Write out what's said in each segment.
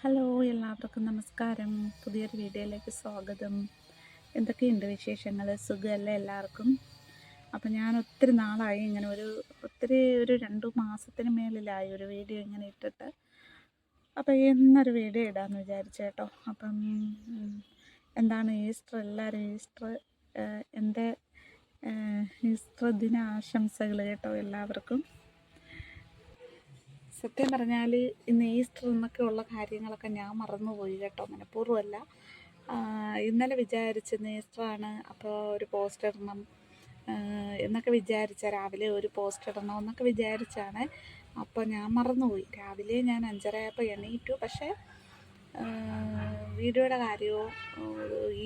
Hello, എല്ലാവർക്കും നമസ്കാരം. പുതിയൊരു വീഡിയോയിലേക്ക് സ്വാഗതം. എന്തൊക്കെയുണ്ട് വിശേഷങ്ങൾ? സുഖമല്ലേ എല്ലാവർക്കും? അപ്പം ഞാൻ ഒത്തിരി നാളായി ഇങ്ങനെ ഒരു 2 മാസത്തിന് മേലിലായി ഒരു വീഡിയോ ഇങ്ങനെ ഇട്ടിട്ട്. അപ്പം എന്നൊരു വീഡിയോ ഇടാമെന്ന് വിചാരിച്ചു കേട്ടോ. അപ്പം എന്താണ് ഈസ്റ്റർ, എല്ലാവരും ഈസ്റ്റർ എൻ്റെ ഈസ്റ്റർ ദിന ആശംസകൾ കേട്ടോ എല്ലാവർക്കും. സത്യം പറഞ്ഞാൽ ഇന്ന് ഈസ്റ്റർ എന്നൊക്കെ ഉള്ള കാര്യങ്ങളൊക്കെ ഞാൻ മറന്നുപോയി കേട്ടോ, മനഃപൂർവ്വമല്ല. ഇന്നലെ വിചാരിച്ചിന്ന് ഈസ്റ്ററാണ്, അപ്പോൾ ഒരു പോസ്റ്റ് ഇടണം എന്നൊക്കെ രാവിലെ ഒരു പോസ്റ്റ് ഇടണം എന്നൊക്കെ വിചാരിച്ചാണ്. അപ്പോൾ ഞാൻ മറന്നുപോയി. രാവിലെ ഞാൻ 5:30 ആയപ്പോൾ എണീറ്റു. പക്ഷേ വീഡിയോയുടെ കാര്യമോ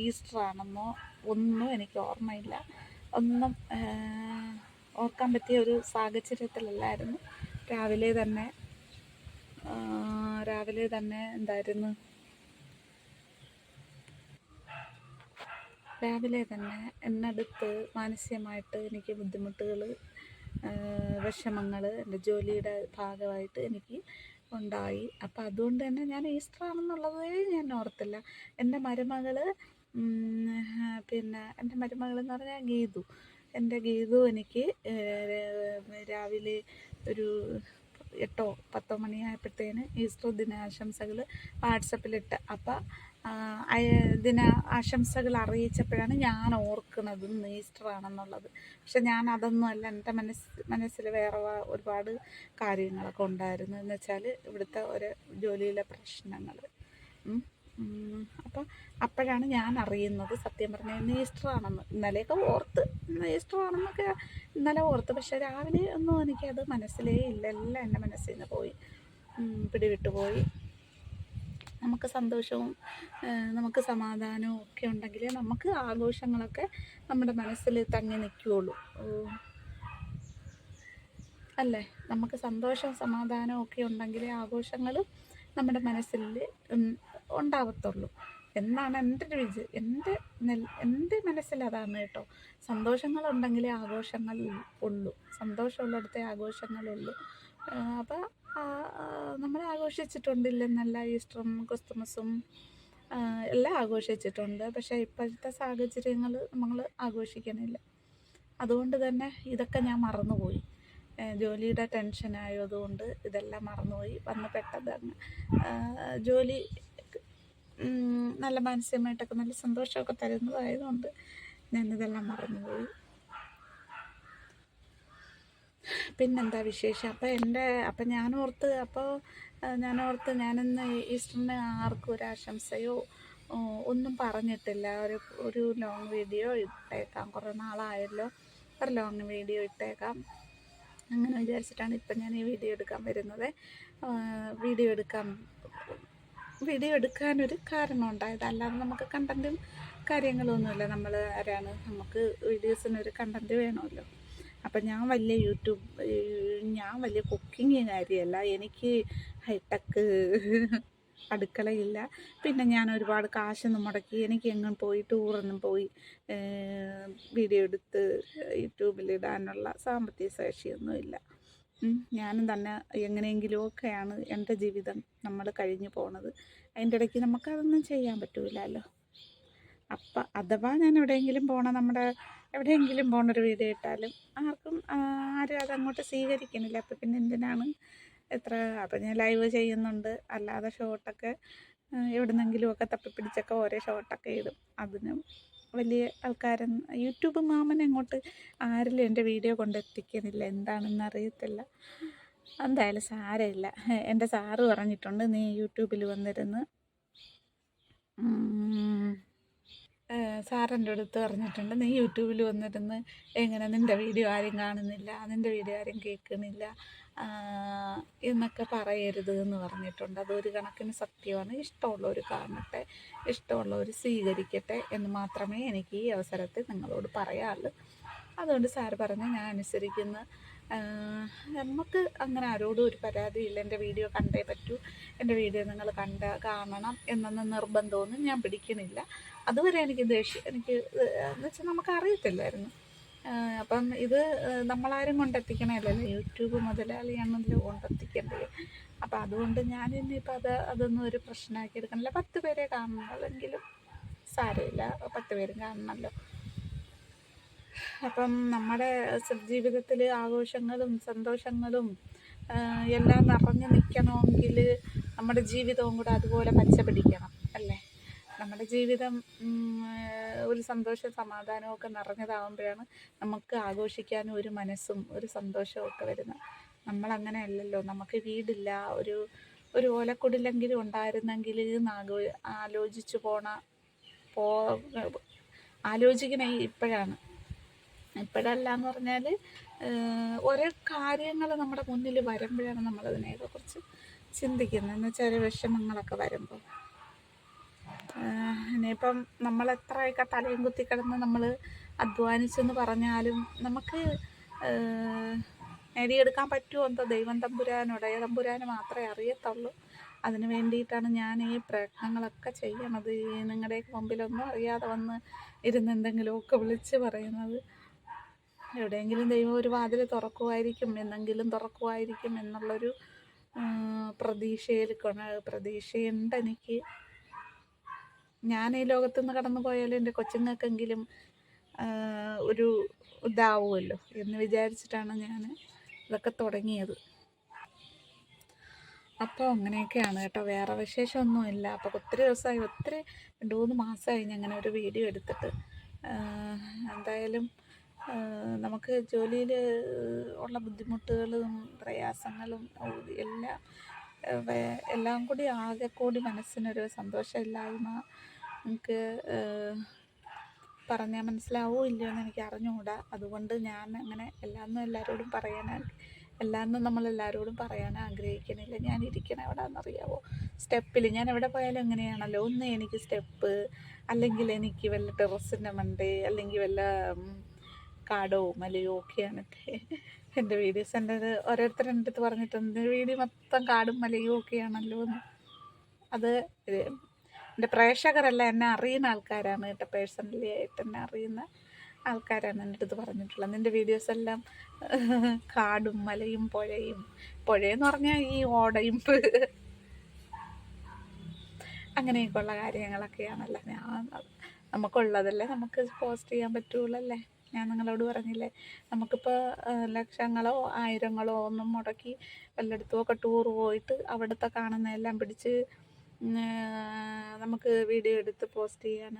ഈസ്റ്റർ ആണെന്നോ ഒന്നും എനിക്ക് ഓർമ്മയില്ല. ഒന്നും ഓർക്കാൻ പറ്റിയ ഒരു സാഹചര്യത്തിലല്ലായിരുന്നു. രാവിലെ തന്നെ എന്തായിരുന്നു, രാവിലെ തന്നെ എന്നടുത്ത് മാനസികമായിട്ട് എനിക്ക് ബുദ്ധിമുട്ടുകൾ, വിഷമങ്ങൾ എൻ്റെ ജോലിയുടെ ഭാഗമായിട്ട് എനിക്ക് ഉണ്ടായി. അപ്പം അതുകൊണ്ട് തന്നെ ഞാൻ ഈസ്റ്റർ ആണെന്നുള്ളതേ ഞാൻ ഓർത്തില്ല. എൻ്റെ മരുമകൾ എൻ്റെ മരുമകളെന്ന് പറഞ്ഞാൽ എൻ്റെ ഗീതു എനിക്ക് രാവിലെ ഒരു 8-10 മണിയായപ്പോഴത്തേന് ഈസ്റ്റർ ദിനാശംസകൾ വാട്സപ്പിലിട്ട്. അപ്പം ദിന ആശംസകൾ അറിയിച്ചപ്പോഴാണ് ഞാൻ ഓർക്കുന്നത് ഇന്ന് ഈസ്റ്റർ ആണെന്നുള്ളത്. പക്ഷെ ഞാൻ അതൊന്നും അല്ല, എൻ്റെ മനസ്സിൽ വേറെ ഒരുപാട് കാര്യങ്ങളൊക്കെ ഉണ്ടായിരുന്നു. എന്ന് വെച്ചാൽ ഇവിടുത്തെ ഒരു ജോലിയിലെ പ്രശ്നങ്ങൾ. അപ്പം അപ്പോഴാണ് ഞാൻ അറിയുന്നത് സത്യം പറഞ്ഞാൽ ഇന്ന് ഈസ്റ്റർ ആണെന്ന്. ഇന്നലെയൊക്കെ ഓർത്ത് ഇന്ന് ഈസ്റ്റർ ആണെന്നൊക്കെ ഇന്നലെ ഓർത്ത്. പക്ഷെ രാവിലെ ഒന്നും എനിക്കത് മനസ്സിലേ ഇല്ല. എല്ലാം എൻ്റെ മനസ്സിൽ നിന്ന് പോയി, പിടിവിട്ടു പോയി. നമുക്ക് സന്തോഷവും നമുക്ക് സമാധാനവും ഒക്കെ ഉണ്ടെങ്കിൽ നമുക്ക് ആഘോഷങ്ങളൊക്കെ നമ്മുടെ മനസ്സിൽ തങ്ങി നിൽക്കുകയുള്ളൂ, അല്ലേ? നമുക്ക് സന്തോഷവും സമാധാനവും ഒക്കെ ഉണ്ടെങ്കിലേ ആഘോഷങ്ങളും നമ്മുടെ മനസ്സിൽ ഉണ്ടാവത്തുള്ളൂ എന്നാണ് എൻ്റെ മനസ്സിൽ അതാണ് കേട്ടോ. സന്തോഷങ്ങളുണ്ടെങ്കിലേ ആഘോഷങ്ങൾ ഉള്ളൂ, സന്തോഷമുള്ളിടത്തെ ആഘോഷങ്ങളുള്ളൂ. അപ്പോൾ നമ്മൾ ആഘോഷിച്ചിട്ടുണ്ടില്ലെന്നല്ല, ഈസ്റ്ററും ക്രിസ്തുമസും എല്ലാം ആഘോഷിച്ചിട്ടുണ്ട്. പക്ഷേ ഇപ്പോഴത്തെ സാഹചര്യങ്ങൾ നമ്മൾ ആഘോഷിക്കണില്ല. അതുകൊണ്ട് തന്നെ ഇതൊക്കെ ഞാൻ മറന്നുപോയി. ജോലിയുടെ ടെൻഷനായതുകൊണ്ട് ഇതെല്ലാം മറന്നുപോയി. വന്ന് പെട്ടതാണ്. ജോലി നല്ല മാനസികമായിട്ടൊക്കെ നല്ല സന്തോഷമൊക്കെ തരുന്നതായതുകൊണ്ട് ഞാനിതെല്ലാം മറന്നുപോയി. പിന്നെന്താ വിശേഷം? അപ്പം ഞാനിന്ന് ഈസ്റ്ററിന് ആർക്കും ഒരു ആശംസയോ ഒന്നും പറഞ്ഞിട്ടില്ല. ഒരു ലോങ് വീഡിയോ ഇട്ടേക്കാം, കുറേ നാളായല്ലോ, ഒരു ലോങ് വീഡിയോ ഇട്ടേക്കാം അങ്ങനെ വിചാരിച്ചിട്ടാണ് ഇപ്പം ഞാൻ ഈ വീഡിയോ എടുക്കാൻ വരുന്നത്. വീഡിയോ എടുക്കാനൊരു കാരണം ഉണ്ടായത്, അല്ലാതെ നമുക്ക് കണ്ടൻറ്റും കാര്യങ്ങളൊന്നുമില്ല. നമ്മൾ ആരാണ്, നമുക്ക് വീഡിയോസിനൊരു കണ്ടൻറ്റ് വേണമല്ലോ. അപ്പം ഞാൻ വലിയ കുക്കിങ്ങുകാരിയല്ല. എനിക്ക് ഹൈടെക്ക് അടുക്കളയില്ല. പിന്നെ ഞാൻ ഒരുപാട് കാശൊന്നും മുടക്കി എനിക്ക് എങ്ങും പോയി ടൂറൊന്നും പോയി വീഡിയോ എടുത്ത് യൂട്യൂബിലിടാനുള്ള സാമ്പത്തിക ശേഷിയൊന്നുമില്ല. ഞാനും തന്നെ എങ്ങനെയെങ്കിലുമൊക്കെയാണ് എൻ്റെ ജീവിതം നമ്മൾ കഴിഞ്ഞു പോണത്. അതിൻ്റെ ഇടയ്ക്ക് നമുക്കതൊന്നും ചെയ്യാൻ പറ്റൂലല്ലോ. അപ്പം അഥവാ ഞാൻ എവിടെയെങ്കിലും പോണൊരു വീഡിയോ ഇട്ടാലും ആരും അതങ്ങോട്ട് സ്വീകരിക്കണില്ല. അപ്പം പിന്നെ എന്തിനാണ് അപ്പം ഞാൻ ലൈവ് ചെയ്യുന്നുണ്ട്, അല്ലാതെ ഷോട്ടൊക്കെ എവിടുന്നെങ്കിലുമൊക്കെ തപ്പിപ്പിടിച്ചൊക്കെ ഓരോ ഷോട്ടൊക്കെ ഇടും. അതിനും വലിയ യൂട്യൂബ് മാമനെ അങ്ങോട്ട് ആരിലും എൻ്റെ വീഡിയോ കൊണ്ടെത്തിക്കണില്ല, എന്താണെന്ന് അറിയത്തില്ല. എന്തായാലും സാരമില്ല. എൻ്റെ സാറ് പറഞ്ഞിട്ടുണ്ട്, നീ യൂട്യൂബിൽ വന്നിരുന്ന് സാറിൻ്റെ അടുത്ത് പറഞ്ഞിട്ടുണ്ട്, നീ യൂട്യൂബിൽ വന്നിരുന്ന് എങ്ങനെ നിൻ്റെ വീഡിയോ ആരും കാണുന്നില്ല, നിൻ്റെ വീഡിയോ ആരും കേൾക്കുന്നില്ല എന്നൊക്കെ പറയരുത് എന്ന് പറഞ്ഞിട്ടുണ്ട്. അതൊരു കണക്കിന് സത്യമാണ്. ഇഷ്ടമുള്ളവർ കാണട്ടെ, ഇഷ്ടമുള്ളവർ സ്വീകരിക്കട്ടെ എന്ന് മാത്രമേ എനിക്ക് ഈ അവസരത്തിൽ നിങ്ങളോട് പറയാറുള്ളൂ. അതുകൊണ്ട് സാറ് പറഞ്ഞ് ഞാൻ അനുസരിക്കുന്ന. നമുക്ക് അങ്ങനെ ആരോടും ഒരു പരാതിയില്ല. എൻ്റെ വീഡിയോ കണ്ടേ പറ്റൂ, എൻ്റെ വീഡിയോ നിങ്ങൾ കാണണം എന്നൊന്നും നിർബന്ധമൊന്നും ഞാൻ പിടിക്കണില്ല. അതുവരെ എനിക്ക് എന്ന് വെച്ചാൽ നമുക്കറിയത്തില്ലായിരുന്നു. അപ്പം ഇത് നമ്മളാരും കൊണ്ടെത്തിക്കണമല്ലല്ലോ, യൂട്യൂബ് മുതലാളിയാണല്ലോ കൊണ്ടെത്തിക്കേണ്ടത്. അപ്പം അതുകൊണ്ട് ഞാൻ ഇനിയിപ്പോൾ അതൊന്നും ഒരു പ്രശ്നമാക്കി എടുക്കണില്ല. 10 പേരെ കാണുന്നുള്ളെങ്കിലും സാരമില്ല, 10 പേരും കാണണമല്ലോ. അപ്പം നമ്മുടെ ജീവിതത്തിൽ ആഘോഷങ്ങളും സന്തോഷങ്ങളും എല്ലാം നിറഞ്ഞു നിൽക്കണമെങ്കിൽ നമ്മുടെ ജീവിതവും കൂടെ അതുപോലെ പച്ച പിടിക്കണം അല്ലേ. നമ്മുടെ ജീവിതം ഒരു സന്തോഷം സമാധാനവും ഒക്കെ നിറഞ്ഞതാകുമ്പോഴാണ് നമുക്ക് ആഘോഷിക്കാനും ഒരു മനസ്സും ഒരു സന്തോഷവും ഒക്കെ വരുന്നത്. നമ്മളങ്ങനെ അല്ലല്ലോ, നമുക്ക് വീടില്ല, ഒരു ഓലക്കുടിലെങ്കിലും ഉണ്ടായിരുന്നെങ്കിൽ ആലോചിച്ചു ആലോചിക്കണേ ഇപ്പോഴല്ല എന്ന് പറഞ്ഞാൽ ഓരോ കാര്യങ്ങൾ നമ്മുടെ മുന്നിൽ വരുമ്പോഴാണ് നമ്മളതിനെക്കുറിച്ച് ചിന്തിക്കുന്നത്. എന്ന് വെച്ചാൽ വിഷമങ്ങളൊക്കെ വരുമ്പോൾ ഇനിയിപ്പം നമ്മൾ എത്രയൊക്കെ തലയും കുത്തി കിടന്ന് നമ്മൾ അധ്വാനിച്ചെന്ന് പറഞ്ഞാലും നമുക്ക് നേടിയെടുക്കാൻ പറ്റുമോ എന്തോ ദൈവം തമ്പുരാനോട് തമ്പുരാന് മാത്രമേ അറിയത്തുള്ളൂ. അതിന് വേണ്ടിയിട്ടാണ് ഞാൻ ഈ പ്രയത്നങ്ങളൊക്കെ ചെയ്യണത്. നിങ്ങളുടെ മുമ്പിലൊന്നും അറിയാതെ വന്ന് ഇരുന്ന് എന്തെങ്കിലുമൊക്കെ വിളിച്ച് പറയുന്നത്. എവിടെയെങ്കിലും ദൈവം ഒരു വാതിൽ തുറക്കുമായിരിക്കും, എന്നെങ്കിലും തുറക്കുമായിരിക്കും എന്നുള്ളൊരു പ്രതീക്ഷയുണ്ട് എനിക്ക്. ഞാൻ ഈ ലോകത്തുനിന്ന് കടന്നു പോയാലും എൻ്റെ കൊച്ചുങ്ങൾക്കെങ്കിലും ഒരു ഇതാവുമല്ലോ എന്ന് വിചാരിച്ചിട്ടാണ് ഞാൻ ഇതൊക്കെ തുടങ്ങിയത്. അപ്പോൾ അങ്ങനെയൊക്കെയാണ് കേട്ടോ, വേറെ വിശേഷമൊന്നുമില്ല. അപ്പോൾ ഒത്തിരി ദിവസമായി, 2-3 മാസമായി ഞാൻ അങ്ങനെ ഒരു വീഡിയോ എടുത്തിട്ട്. എന്തായാലും നമുക്ക് ജോലിയിൽ ഉള്ള ബുദ്ധിമുട്ടുകളും പ്രയാസങ്ങളും എല്ലാം കൂടി ആകെക്കൂടി മനസ്സിനൊരു സന്തോഷമില്ലായ്മ. നമുക്ക് പറഞ്ഞാൽ മനസ്സിലാവോ ഇല്ലയോ എന്ന് എനിക്ക് അറിഞ്ഞുകൂടാ. അതുകൊണ്ട് ഞാൻ അങ്ങനെ എല്ലാമൊന്നും നമ്മളെല്ലാവരോടും പറയാൻ ആഗ്രഹിക്കണില്ല. ഞാൻ ഇരിക്കണ എവിടെയാണെന്നറിയാവോ, സ്റ്റെപ്പിൽ. ഞാൻ എവിടെ പോയാലും എങ്ങനെയാണല്ലോ, ഒന്ന് എനിക്ക് സ്റ്റെപ്പ്, അല്ലെങ്കിൽ എനിക്ക് വല്ല ടെറസിൻ്റെ മണ്ടേ, അല്ലെങ്കിൽ വല്ല കാടോ മലയോ ഒക്കെയാണ് എൻ്റെ വീഡിയോസ്. ഓരോരുത്തരുടെ അടുത്ത് പറഞ്ഞിട്ടുണ്ട്, വീഡിയോ മൊത്തം കാടും മലയും ഒക്കെയാണല്ലോ എന്ന്. അത് എൻ്റെ പ്രേക്ഷകരല്ല, എന്നെ അറിയുന്ന ആൾക്കാരാണ് കേട്ടോ, പേഴ്സണലി ആയിട്ട് എന്നെ അറിയുന്ന ആൾക്കാരാണ് എൻ്റെ അടുത്ത് പറഞ്ഞിട്ടുള്ളത്. നിൻ്റെ വീഡിയോസ് എല്ലാം കാടും മലയും പുഴയെന്ന് പറഞ്ഞാൽ ഈ ഓടയും അങ്ങനെയൊക്കെയുള്ള കാര്യങ്ങളൊക്കെയാണല്ലോ. നമുക്കുള്ളതല്ലേ നമുക്ക് പോസ്റ്റ് ചെയ്യാൻ പറ്റുള്ളല്ലേ. ഞാൻ നിങ്ങളോട് പറഞ്ഞില്ലേ, നമുക്കിപ്പോൾ ലക്ഷങ്ങളോ ആയിരങ്ങളോ ഒന്നും മുടക്കി വല്ലയിടത്തുമൊക്കെ ടൂർ പോയിട്ട് അവിടുത്തെ കാണുന്നതെല്ലാം പിടിച്ച് നമുക്ക് വീഡിയോ എടുത്ത് പോസ്റ്റ് ചെയ്യാൻ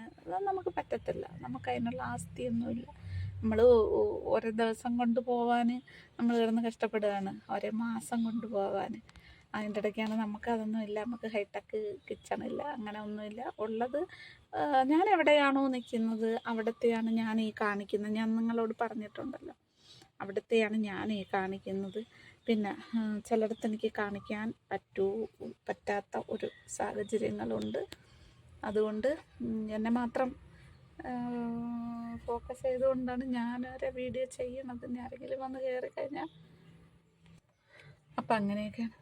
നമുക്ക് പറ്റത്തില്ല. നമുക്ക് അതിനുള്ള ആസ്തിയൊന്നുമില്ല. നമ്മൾ ഒരു ദിവസം കൊണ്ട് പോവാൻ നമ്മൾ കിടന്ന് കഷ്ടപ്പെടുകയാണ്, ഒരേ മാസം കൊണ്ട് പോവാൻ. അതിൻ്റെ ഇടയ്ക്കാണ് നമുക്കതൊന്നുമില്ല, നമുക്ക് ഹൈടെക്ക് കിച്ചണില്ല, അങ്ങനെ ഒന്നുമില്ല. ഉള്ളത് ഞാൻ എവിടെയാണോ നിൽക്കുന്നത് അവിടത്തെയാണ് ഞാൻ ഈ കാണിക്കുന്നത്. ഞാൻ നിങ്ങളോട് പറഞ്ഞിട്ടുണ്ടല്ലോ, അവിടത്തെയാണ് ഞാൻ ഈ കാണിക്കുന്നത്. പിന്നെ ചിലയിടത്ത് എനിക്ക് കാണിക്കാൻ പറ്റാത്ത ഒരു സാഹചര്യങ്ങളുണ്ട്. അതുകൊണ്ട് എന്നെ മാത്രം ഫോക്കസ് ചെയ്തുകൊണ്ടാണ് ഞാനൊരു വീഡിയോ ചെയ്യണത്. ആരെങ്കിലും വന്ന് കയറി കഴിഞ്ഞാൽ അപ്പം അങ്ങനെയൊക്കെയാണ്.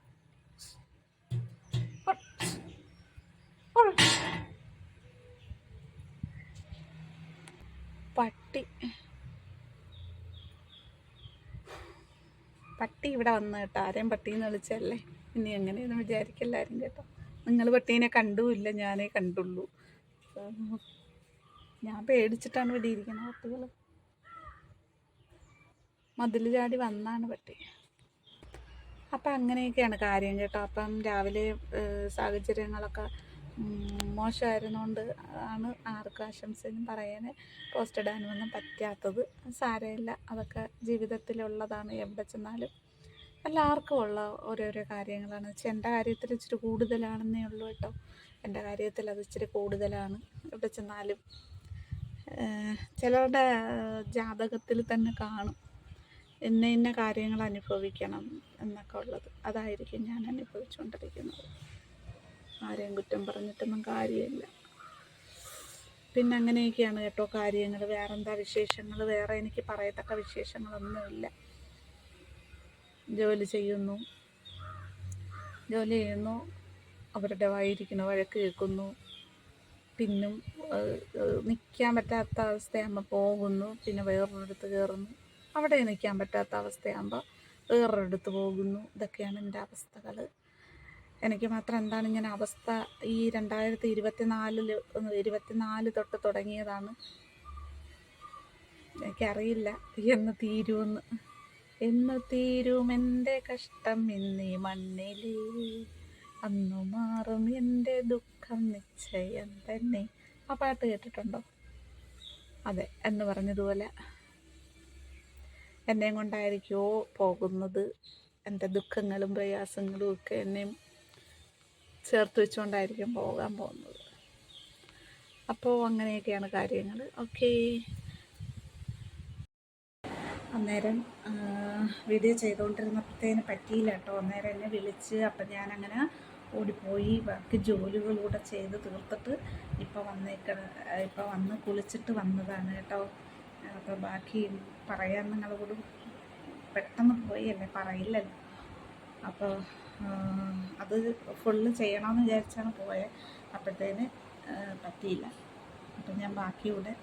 പട്ടി ഇവിടെ വന്ന് കേട്ടോ. ആരെയും പട്ടീന്ന് വിളിച്ചല്ലേ, ഇനി എങ്ങനെയൊന്നും വിചാരിക്കില്ലാരും കേട്ടോ. നിങ്ങൾ പട്ടീനെ കണ്ടുമില്ല, ഞാനേ കണ്ടുള്ളൂ. ഞാൻ പേടിച്ചിട്ടാണ് ഇവിടെ ഇരിക്കുന്നത്. പട്ടികൾ മതിൽ ചാടി വന്നാണ് പട്ടി. അപ്പം അങ്ങനെയൊക്കെയാണ് കാര്യം കേട്ടോ. അപ്പം രാവിലെ സാഹചര്യങ്ങളൊക്കെ മോശമായിരുന്നുകൊണ്ട് ആണ് ആർക്കും ആശംസയും പറയാൻ പോസ്റ്റ് ഇടാനൊന്നും പറ്റാത്തത്. സാരമില്ല, അതൊക്കെ ജീവിതത്തിലുള്ളതാണ്. എവിടെ ചെന്നാലും എല്ലാവർക്കും ഉള്ള ഓരോരോ കാര്യങ്ങളാണ്. എൻ്റെ കാര്യത്തിൽ ഇച്ചിരി കൂടുതലാണെന്നേ ഉള്ളൂ കേട്ടോ. എൻ്റെ കാര്യത്തിൽ അത് ഇച്ചിരി കൂടുതലാണ്. എവിടെ ചെന്നാലും ചിലരുടെ ജാതകത്തിൽ തന്നെ കാണും ഇന്ന കാര്യങ്ങൾ അനുഭവിക്കണം എന്നൊക്കെ ഉള്ളത്. അതായിരിക്കും ഞാൻ അനുഭവിച്ചുകൊണ്ടിരിക്കുന്നത്. ആരെയും കുറ്റം പറഞ്ഞിട്ടൊന്നും കാര്യമില്ല. പിന്നെ അങ്ങനെയൊക്കെയാണ് കേട്ടോ കാര്യങ്ങൾ. വേറെന്താ വിശേഷങ്ങൾ? വേറെ എനിക്ക് പറയത്തക്ക വിശേഷങ്ങളൊന്നുമില്ല. ജോലി ചെയ്യുന്നു, അവരുടെ വായിരിക്കുന്നു, വഴക്ക് കേൾക്കുന്നു, പിന്നും നിൽക്കാൻ പറ്റാത്ത അവസ്ഥയാകുമ്പോൾ പോകുന്നു, പിന്നെ വേറൊരിടത്ത് കയറുന്നു, അവിടെ നിൽക്കാൻ പറ്റാത്ത അവസ്ഥയാകുമ്പോൾ വേറൊരിടത്ത് പോകുന്നു. ഇതൊക്കെയാണ് എൻ്റെ അവസ്ഥകൾ. എനിക്ക് മാത്രം എന്താണ് ഇങ്ങനെ അവസ്ഥ? ഈ 2024 തൊട്ട് തുടങ്ങിയതാണ്. എനിക്കറിയില്ല എന്ന് തീരുമെന്ന്. എന്ന് തീരും എൻ്റെ കഷ്ടം എന്നീ മണ്ണിൽ, അന്നു മാറും എൻ്റെ ദുഃഖം നിശ്ചയം തന്നെ. ആ പാട്ട് കേട്ടിട്ടുണ്ടോ? അതെ, എന്ന് പറഞ്ഞതുപോലെ എന്നെയും കൊണ്ടായിരിക്കുമോ പോകുന്നത്. എൻ്റെ ദുഃഖങ്ങളും പ്രയാസങ്ങളും ഒക്കെ എന്നെയും ചേർത്ത് വെച്ചുകൊണ്ടായിരിക്കും പോകാൻ പോകുന്നത്. അപ്പോൾ അങ്ങനെയൊക്കെയാണ് കാര്യങ്ങൾ. ഓക്കേ, അന്നേരം വീഡിയോ ചെയ്തുകൊണ്ടിരുന്നപ്പോഴത്തേന് പറ്റിയില്ല കേട്ടോ. അന്നേരം എന്നെ വിളിച്ച്, അപ്പം ഞാനങ്ങനെ ഓടിപ്പോയി ബാക്കി ജോലികളൂടെ ചെയ്ത് തീർത്തിട്ട് ഇപ്പോൾ വന്ന് കുളിച്ചിട്ട് വന്നതാണ് കേട്ടോ. അപ്പോൾ ബാക്കി പറയാൻ നിങ്ങളോട് പെട്ടെന്ന് പോയല്ലേ, പറയില്ലല്ലോ. അപ്പോൾ അത് ഫുള്ള് ചെയ്യണമെന്ന് വിചാരിച്ചാണ് പോയത്. അപ്പോഴത്തേന് പറ്റിയില്ല. അപ്പം ഞാൻ ബാക്കിയൂടെ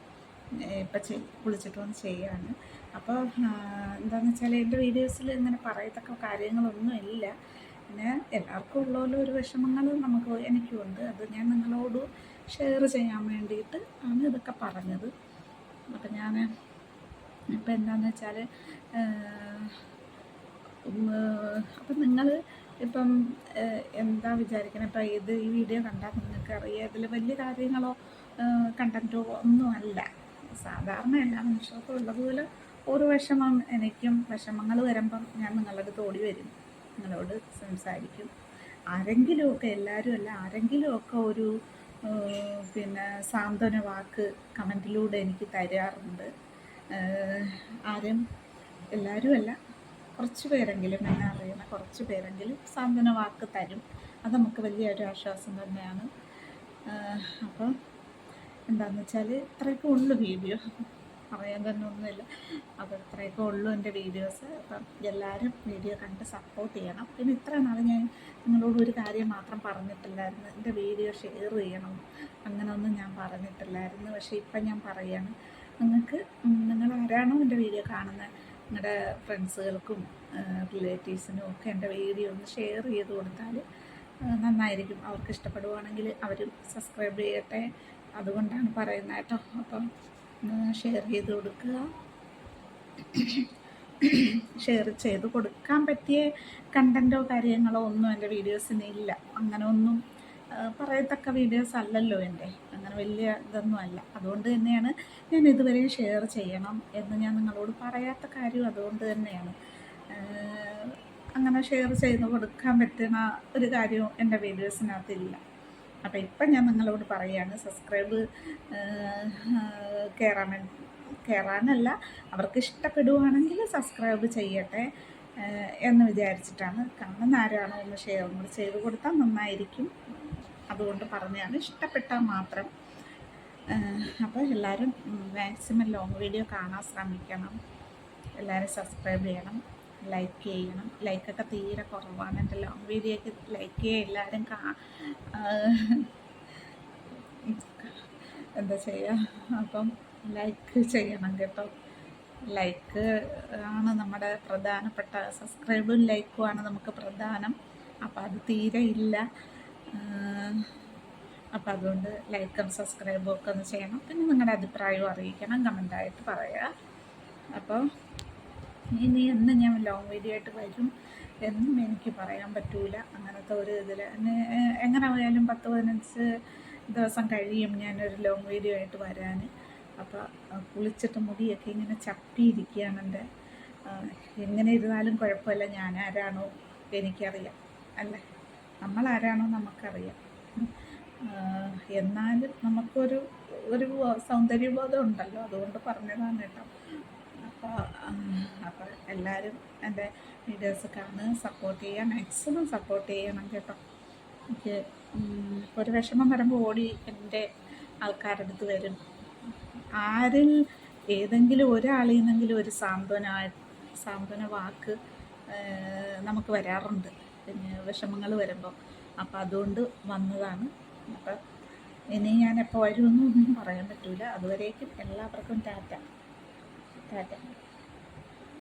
ഇപ്പം കുളിച്ചിട്ട് വന്ന് ചെയ്യാണ്. അപ്പോൾ എന്താണെന്ന് വെച്ചാൽ എൻ്റെ വീഡിയോസിൽ ഇങ്ങനെ പറയത്തക്ക കാര്യങ്ങളൊന്നും ഇല്ല. പിന്നെ എല്ലാവർക്കും ഉള്ള ഒരു വിഷമങ്ങൾ എനിക്കുമുണ്ട്. അത് ഞാൻ നിങ്ങളോട് ഷെയർ ചെയ്യാൻ വേണ്ടിയിട്ട് ആണ് ഇതൊക്കെ പറഞ്ഞത്. അപ്പം ഞാൻ ഇപ്പം എന്താണെന്ന് വെച്ചാൽ അപ്പം നിങ്ങൾ ഇപ്പം എന്താ വിചാരിക്കണം? ഇപ്പം ഈ വീഡിയോ കണ്ടാൽ നിങ്ങൾക്ക് അറിയാം ഇതിൽ വലിയ കാര്യങ്ങളോ കണ്ടൻറ്റോ ഒന്നുമല്ല. സാധാരണ എല്ലാ മനുഷ്യർക്കും ഉള്ളതുപോലെ ഒരു വിഷമം എനിക്കും. വിഷമങ്ങൾ വരുമ്പം ഞാൻ നിങ്ങളുടെ അടുത്ത് ഓടി വരും, നിങ്ങളോട് സംസാരിക്കും. ആരെങ്കിലുമൊക്കെ, എല്ലാവരും അല്ല, ആരെങ്കിലുമൊക്കെ ഒരു പിന്നെ സാന്ത്വന വാക്ക് കമൻറ്റിലൂടെ എനിക്ക് തരാറുണ്ട്. എല്ലാവരും അല്ല, കുറച്ച് പേരെങ്കിലും, എന്നെ അറിയുന്ന കുറച്ച് പേരെങ്കിലും സാന്ത്വന വാക്ക് തരും. അത് നമുക്ക് വലിയൊരു ആശ്വാസം തന്നെയാണ്. അപ്പോൾ എന്താണെന്ന് വെച്ചാൽ ഇത്രയൊക്കെ ഉള്ളു വീഡിയോ, പറയാൻ തന്നെ ഒന്നുമില്ല. അപ്പോൾ ഇത്രയൊക്കെ ഉള്ളു എൻ്റെ വീഡിയോസ്. അപ്പം എല്ലാവരും വീഡിയോ കണ്ട് സപ്പോർട്ട് ചെയ്യണം. പിന്നെ ഇത്ര നാൾ ഞാൻ നിങ്ങളോട് ഒരു കാര്യം മാത്രം പറഞ്ഞിട്ടില്ലായിരുന്നു, എൻ്റെ വീഡിയോ ഷെയർ ചെയ്യണം, അങ്ങനെയൊന്നും ഞാൻ പറഞ്ഞിട്ടില്ലായിരുന്നു. പക്ഷേ ഇപ്പം ഞാൻ പറയുകയാണ്. നിങ്ങളാരാണോ എൻ്റെ വീഡിയോ കാണുന്നത്, നിങ്ങളുടെ ഫ്രണ്ട്സുകൾക്കും റിലേറ്റീവ്സിനും ഒക്കെ എൻ്റെ വീഡിയോ ഒന്ന് ഷെയർ ചെയ്ത് കൊടുത്താൽ നന്നായിരിക്കും. അവർക്ക് ഇഷ്ടപ്പെടുവാണെങ്കിൽ അവരും സബ്സ്ക്രൈബ് ചെയ്യട്ടെ. അതുകൊണ്ടാണ് പറയുന്നത് കേട്ടോ. അപ്പം ഷെയർ ചെയ്ത് കൊടുക്കുക. ഷെയർ ചെയ്ത് കൊടുക്കാൻ പറ്റിയ കണ്ടൻറ്റോ കാര്യങ്ങളോ ഒന്നും എൻ്റെ വീഡിയോസിന് ഇല്ല. അങ്ങനെ ഒന്നും പറയത്തക്ക വീഡിയോസ് അല്ലല്ലോ എൻ്റെ, അങ്ങനെ വലിയ ഇതൊന്നും അല്ല. അതുകൊണ്ട് തന്നെയാണ് ഞാൻ ഇതുവരെ ഷെയർ ചെയ്യണം എന്ന് ഞാൻ നിങ്ങളോട് പറയാത്ത കാര്യം. അതുകൊണ്ട് തന്നെയാണ് അങ്ങനെ ഷെയർ ചെയ്ത് കൊടുക്കാൻ പറ്റുന്ന ഒരു കാര്യവും എൻ്റെ വീഡിയോസിനകത്തില്ല. അപ്പോൾ ഇപ്പം ഞാൻ നിങ്ങളോട് പറയുകയാണ്, സബ്സ്ക്രൈബ് കയറാനല്ല, അവർക്ക് ഇഷ്ടപ്പെടുവാണെങ്കിൽ സബ്സ്ക്രൈബ് ചെയ്യട്ടെ എന്ന് വിചാരിച്ചിട്ടാണ്. കാണുന്ന ആരാണോ ഒന്ന് ഷെയർ കൂടി ചെയ്ത് കൊടുത്താൽ നന്നായിരിക്കും. അതുകൊണ്ട് പറഞ്ഞാണ്, ഇഷ്ടപ്പെട്ടാൽ മാത്രം. അപ്പോൾ എല്ലാവരും മാക്സിമം ലോങ് വീഡിയോ കാണാൻ ശ്രമിക്കണം. എല്ലാവരും സബ്സ്ക്രൈബ് ചെയ്യണം, ലൈക്ക് ചെയ്യണം. ലൈക്കൊക്കെ തീരെ കുറവാണ് എൻ്റെ ലോങ് വീഡിയോയ്ക്ക്. ലൈക്ക് ചെയ്യുക എല്ലാവരും എന്താ ചെയ്യുക, അപ്പം ലൈക്ക് ചെയ്യണം കേട്ടോ. ലൈക്ക് ആണ് നമ്മുടെ പ്രധാനപ്പെട്ട, സബ്സ്ക്രൈബും ലൈക്കുമാണ് നമുക്ക് പ്രധാനം. അപ്പം അത് തീരെ ഇല്ല. അപ്പം അതുകൊണ്ട് ലൈക്കും സബ്സ്ക്രൈബും ഒക്കെ ഒന്ന് ചെയ്യണം. പിന്നെ നിങ്ങളുടെ അഭിപ്രായവും അറിയിക്കണം, കമൻ്റായിട്ട് പറയുക. അപ്പോൾ ഇനി എന്ന് ഞാൻ ലോങ് വീഡിയോ ആയിട്ട് വരും എന്നും എനിക്ക് പറയാൻ പറ്റൂല. അങ്ങനത്തെ ഒരു ഇതിൽ എങ്ങനെ പോയാലും 10-15 ദിവസം കഴിയും ഞാനൊരു ലോങ് വീഡിയോ ആയിട്ട് വരാൻ. അപ്പോൾ കുളിച്ചിട്ട് മുടിയൊക്കെ ഇങ്ങനെ ചപ്പിയിരിക്കുകയാണ് എൻ്റെ. എങ്ങനെ ഇരുന്നാലും കുഴപ്പമില്ല. ഞാനാരാണോ എനിക്കറിയാം, അല്ലേ? നമ്മളാരാണോ നമുക്കറിയാം. എന്നാലും നമുക്കൊരു സൗന്ദര്യബോധം ഉണ്ടല്ലോ, അതുകൊണ്ട് പറഞ്ഞതാണ് കേട്ടോ. അപ്പോൾ എല്ലാവരും എൻ്റെ വീഡിയോസ് കാണുക, സപ്പോർട്ട് ചെയ്യുക, മാക്സിമം സപ്പോർട്ട് ചെയ്യണം കേട്ടോ. എനിക്ക് ഒരു വിഷമം വരുമ്പോൾ ഓടി എൻ്റെ ആൾക്കാരുടെ അടുത്ത് വരും. ആരിൽ ഏതെങ്കിലും ഒരാളിൽ നിന്നെങ്കിലും ഒരു സാന്ത്വന വാക്ക് നമുക്ക് വരാറുണ്ട്, പിന്നെ വിഷമങ്ങൾ വരുമ്പോൾ. അപ്പം അതുകൊണ്ട് വന്നതാണ്. അപ്പം ഇനി ഞാൻ എപ്പോൾ വരുമെന്നൊന്നും പറയാൻ പറ്റില്ല. അതുവരേക്കും എല്ലാവർക്കും ടാറ്റ.